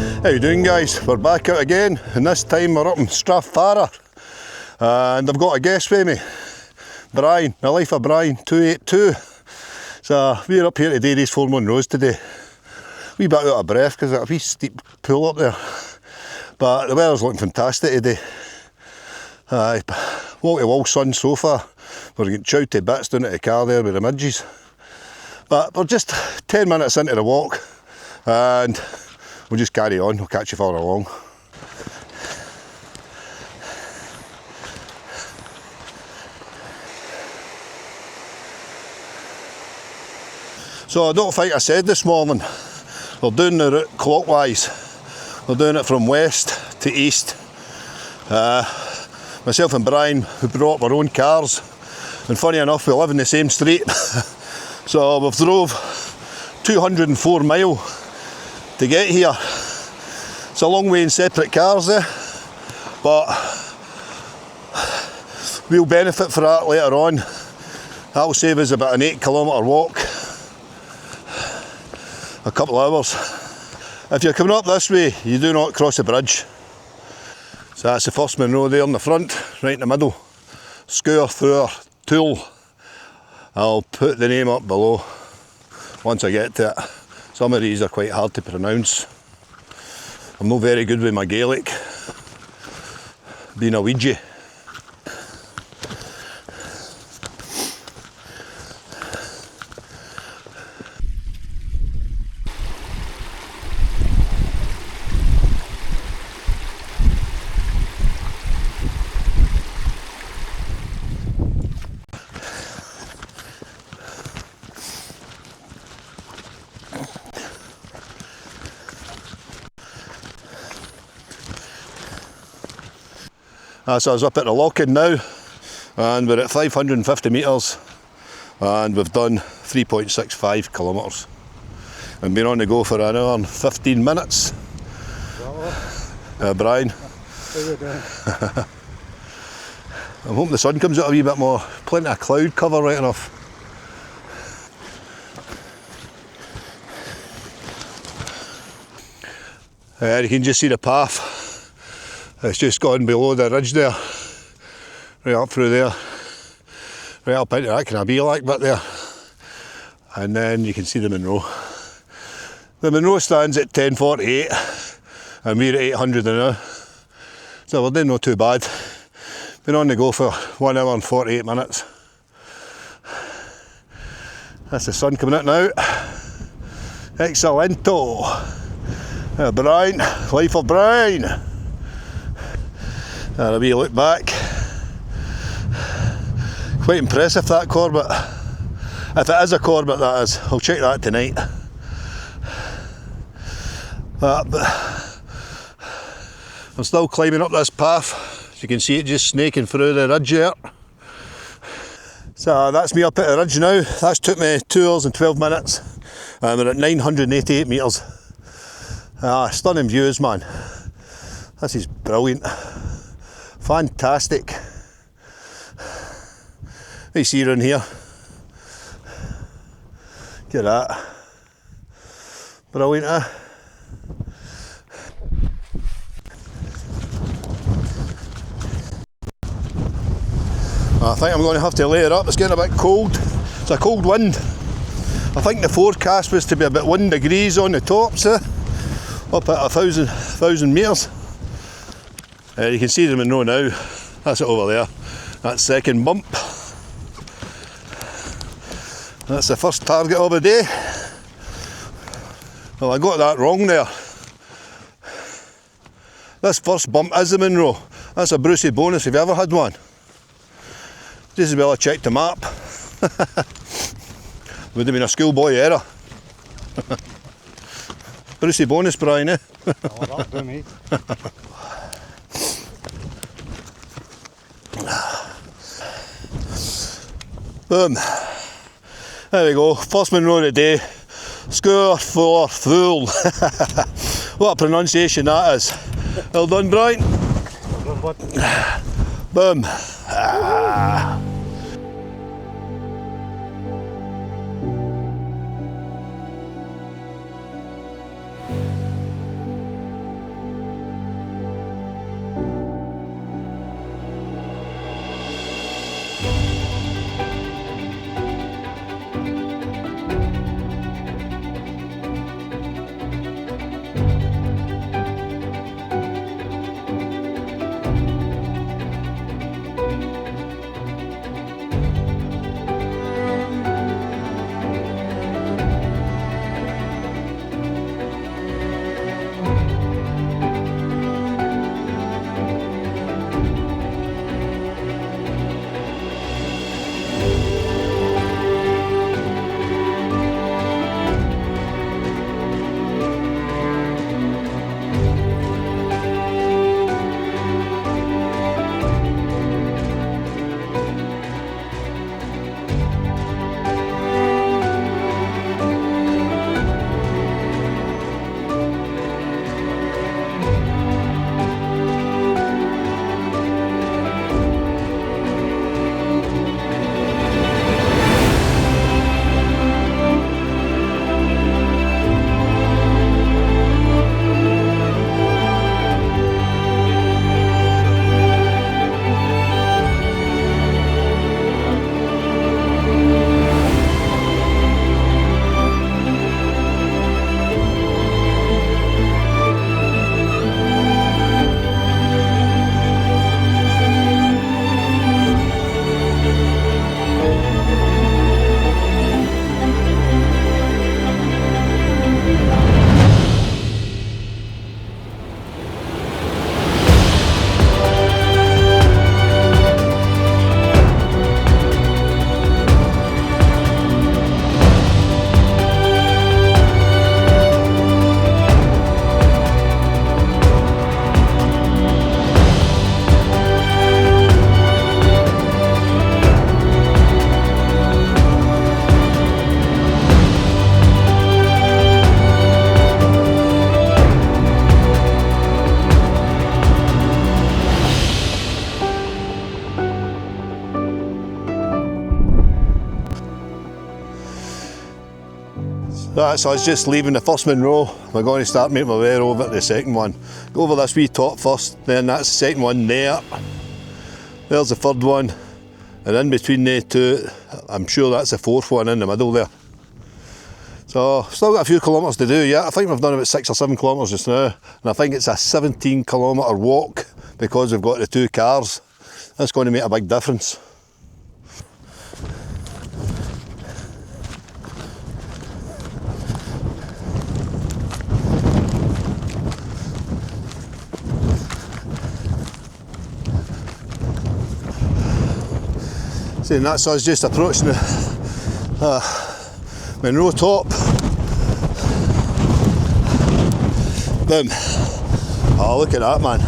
How you doing, guys? We're back out again, and this time we're up in Strathfarrar, and I've got a guest with me, Brian, the life of Brian 282. So we're up here today, these 4 Munros today. Wee bit out of breath because it's a wee steep pool up there, but the weather's looking fantastic today. Wall-to-wall sun so far. We're getting chowed to bits down at the car there with the midges, but we're just 10 minutes into the walk, and we'll just carry on. We'll catch you further along. So I don't think I said this morning, we're doing the route clockwise. We're doing it from west to east. Myself and Brian, we brought up our own cars, and funny enough we live in the same street. So we've drove 204 mile to get here. It's a long way in separate cars there, but we'll benefit for that later on. That'll save us about an 8-kilometre walk, a couple of hours. If you're coming up this way, you do not cross the bridge. So that's the first Munro there in the front, right in the middle. Strathfarrar Tool. I'll put the name up below once I get to it. Some of these are quite hard to pronounce. I'm not very good with my Gaelic, being a Ouija. So I was up at the lock-in now, and we're at 550 metres, and we've done 3.65 kilometres. I've been on the go for an hour and 15 minutes. Brian. How you doing? I'm hoping the sun comes out a wee bit more. Plenty of cloud cover right enough. You can just see the path. It's just gone below the ridge there, right up through there, right up into that kind of bee-like bit there, and then you can see the Munro. The Munro stands at 10:48 and we're at 800 now, so we're doing not too bad. Been on the go for 1 hour and 48 minutes. That's the sun coming out now. Excellento. Brian, life of Brian. And a wee look back. Quite impressive, that Corbett. If it is a Corbett, that is. I'll check that tonight. But I'm still climbing up this path. As you can see, it just snaking through the ridge there. So that's me up at the ridge now. That's took me 2 hours and 12 minutes. And we're at 988 metres. Stunning views, man. This is brilliant. Fantastic. What you see around here? Get that. Brilliant, eh? I think I'm going to have to lay it up. It's getting a bit cold. It's a cold wind. I think the forecast was to be about 1 degrees on the tops, up at 1,000 metres. You can see the Munro now. That's it over there. That second bump. That's the first target of the day. Well, I got that wrong there. This first bump is the Munro. That's a Brucey bonus if you ever had one. Just as well I checked the map. Would have been a schoolboy error. Brucey bonus, Brian, eh? Oh, that'll do me. Boom. There we go, first Munro of the day. Strathfarrar Tool. What a pronunciation that is. Well done, Brian. Well done, bud. Boom. Right, so I was just leaving the first Munro. We're going to start making my way over to the second one. Go over this wee top first, then that's the second one there. There's the third one, and in between the two, I'm sure that's the fourth one in the middle there. So, still got a few kilometres to do yet. I think we've done about 6 or 7 kilometres just now, and I think it's a 17-kilometre walk because we've got the 2 cars. That's going to make a big difference. And that's us just approaching the Munro top. Boom. Oh, look at that, man.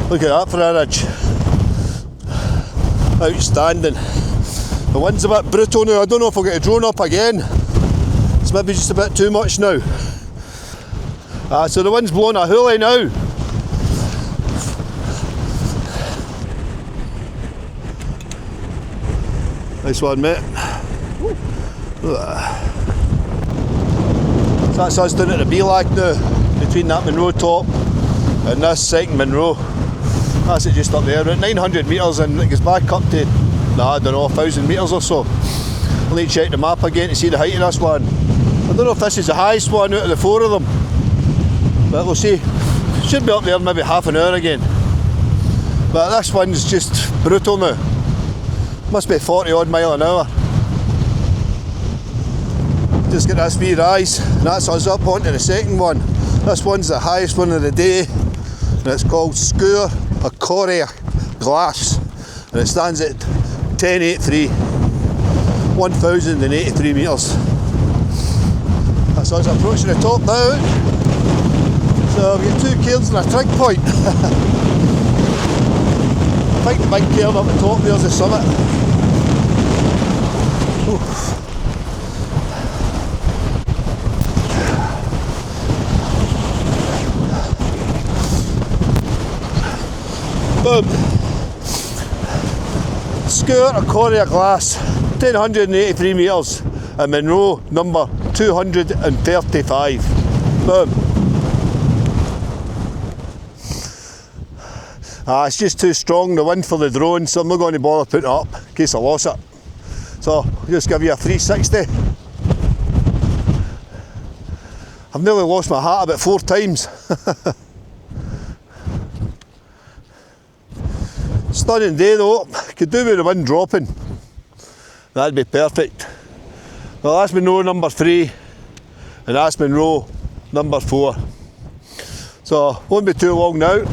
Look at that for a ridge. Outstanding. The wind's a bit brutal now. I don't know if I'll get a drone up again. It's maybe just a bit too much now. So the wind's blowing a hoolie now. Nice one, mate. So that's us down at the B-lag now, between that Munro top and this second Munro. That's it just up there, about 900 metres, and it goes back up to, I don't know, 1,000 metres or so. I'll need to check the map again to see the height of this one. I don't know if this is the highest one out of the 4 of them, but we'll see. Should be up there maybe half an hour again. But this one's just brutal now. Must be 40 odd mile an hour. Just get this wee rise, and that's us up onto the second one. This one's the highest one of the day, and it's called Sgwr a Coria Glass, and it stands at 1083, 1,083 metres. That's us approaching the top now. So we've got 2 cairns and a trig point. I think the big cairn up the top there's the summit. Boom. Sgwr a Coria Glass, 1,083 metres, and Munro number 235. Boom. It's just too strong, the wind for the drone, so I'm not going to bother putting it up in case I lost it. So I'll just give you a 360. I've nearly lost my hat about 4 times. Stunning day though, could do with the wind dropping. That'd be perfect. Well, that's Munro number 3, and that's Munro number 4. So won't be too long now.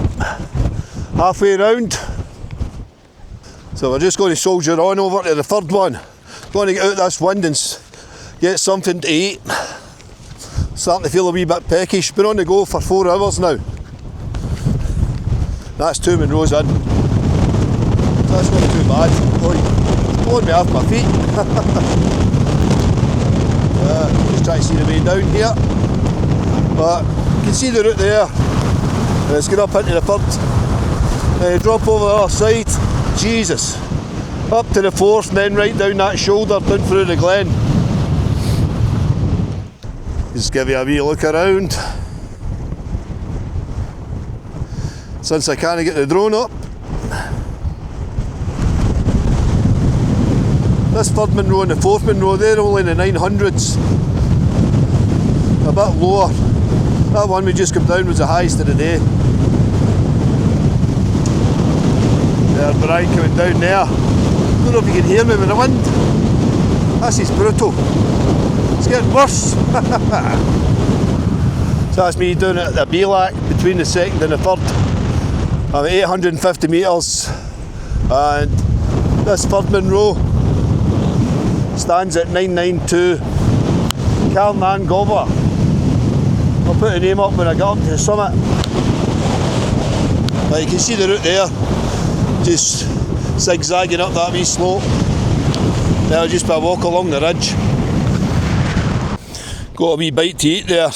Halfway round. So we're just going to soldier on over to the third one. Going to get out of this wind and get something to eat. Starting to feel a wee bit peckish. Been on the go for 4 hours now. That's 2 Munros in. So that's not too bad. Oh, it's blowing me off my feet. Just try to see the way down here. But you can see the route there. Let's get up into the third. Drop over the other side. Jesus. Up to the 4th, and then right down that shoulder, down through the glen. Just give you a wee look around. Since I can't get the drone up. This 3rd Munro and the 4th Munro, they're only in the 900s. A bit lower. That one we just come down was the highest of the day. There's Brian coming down there. Don't know if you can hear me with the wind. This is brutal. It's getting worse. So that's me down at the B-lag between the 2nd and the 3rd. I'm at 850 metres, and this 3rd Munro stands at 992. Carnan Gobler. I'll put the name up when I get up to the summit. But you can see the route there. Just zigzagging up that wee slope. There'll just be a walk along the ridge. Got a wee bite to eat there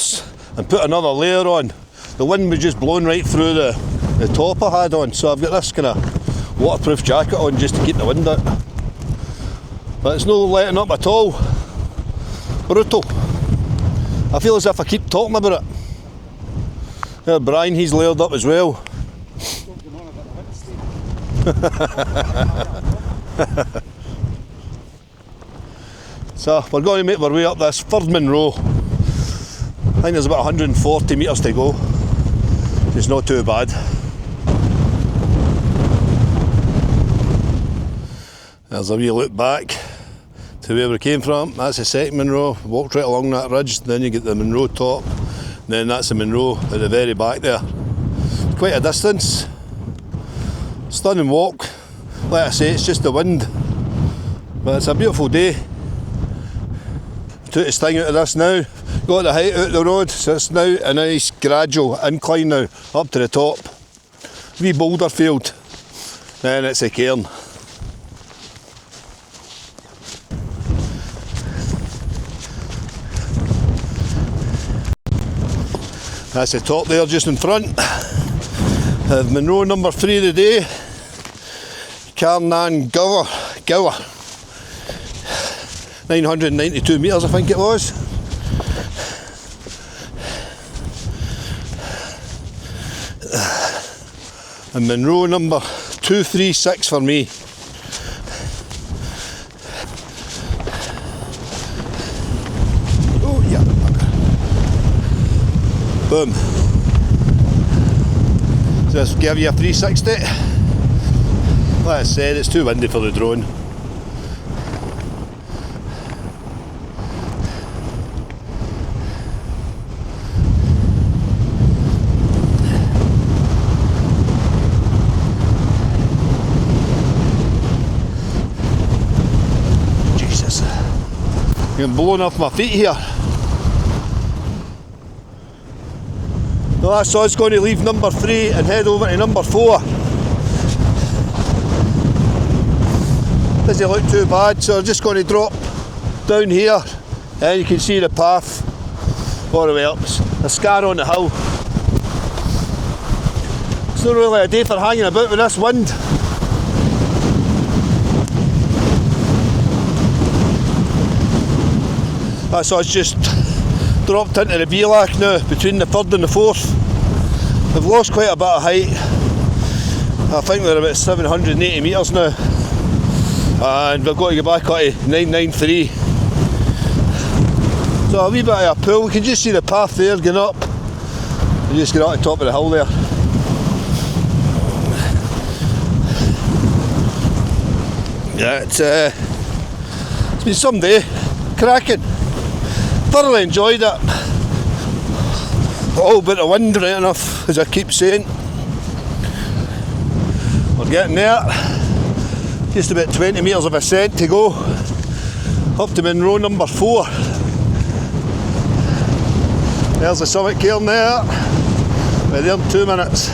and put another layer on. The wind was just blowing right through the top I had on, so I've got this kind of waterproof jacket on just to keep the wind out. But it's not letting up at all. brutal. I feel as if I keep talking about it. There, Brian, he's layered up as well. So we're going to make our way up this third Munro. I think there's about 140 metres to go. It's not too bad. There's a wee look back to where we came from. That's the second Munro. Walked right along that ridge, then you get the Munro top, then that's the Munro at the very back there. Quite a distance. Stunning walk. Like I say, it's just the wind, but it's a beautiful day. Took the sting out of this now. Got the height out of the road, so it's now a nice gradual incline now up to the top. Wee boulder field, then it's a cairn. That's the top there just in front of Munro number 3 of the day, Carnan Gower. 992 metres I think it was. And Munro number 236 for me. Oh yeah. Boom. So this will give you a 360. Like I said, it's too windy for the drone. I'm blowing off my feet here. The last sod's going to leave number 3 and head over to number 4. Doesn't look too bad, so I'm just going to drop down here and you can see the path all the way up. A scar on the hill. It's not really a day for hanging about with this wind. So it's just dropped into the Beelac now, between the 3rd and the 4th. We've lost quite a bit of height. I think we're about 780 metres now. And we've got to go back up to 993. So a wee bit of a pull. We can just see the path there going up. You just get up to the top of the hill there. Yeah, it's been some day. Cracking. Thoroughly enjoyed it. Oh, but the wind right enough, as I keep saying. We're getting there. Just about 20 metres of ascent to go. Up to Munro number 4. There's the summit cairn there. We're there in 2 minutes.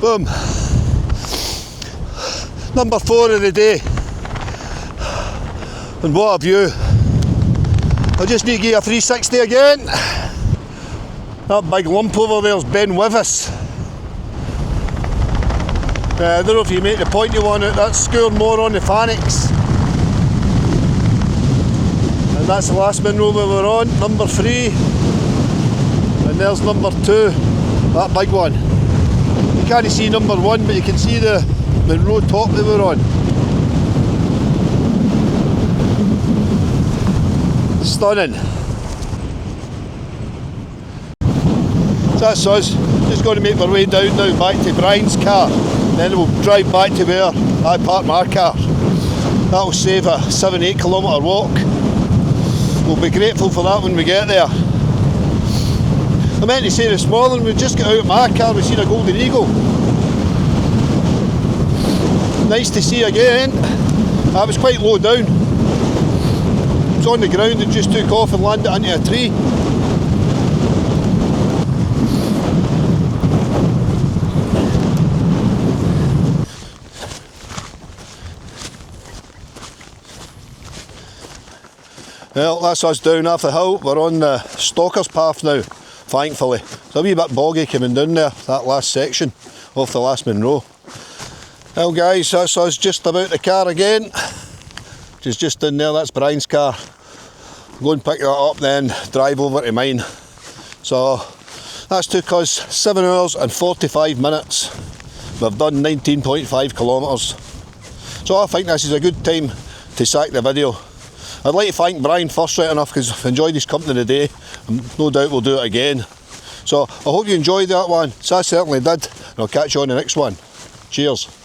Boom. Number 4 of the day. And what a view. I just need to give you a 360 again. That big lump over there's Ben Wivis. I don't know if you make the point you want it, that's scoring more on the Fanics. And that's the last Munro we were on, number 3. And there's number 2, that big one. You can't see number 1, but you can see the Munro top that we're on. Stunning. So that's us. Just going to make our way down now back to Brian's car. Then we'll drive back to where I parked my car. That'll save a 7-8 kilometre walk. We'll be grateful for that when we get there. I meant to say this morning, we just got out of my car, we've seen a golden eagle. Nice to see again. I was quite low down. It was on the ground and just took off and landed into a tree. Well, that's us down off the hill. We're on the Stalker's path now. thankfully. It's a wee bit boggy coming down there, that last section off the last Munro. Well guys, that's us just about the car again, which is just in there. That's Brian's car. Go and pick that up then, drive over to mine. So that's took us 7 hours and 45 minutes. We've done 19.5 kilometres. So I think this is a good time to sack the video. I'd like to thank Brian first right enough because I've enjoyed his company today. No doubt we'll do it again. So I hope you enjoyed that one. So I certainly did. And I'll catch you on the next one. Cheers.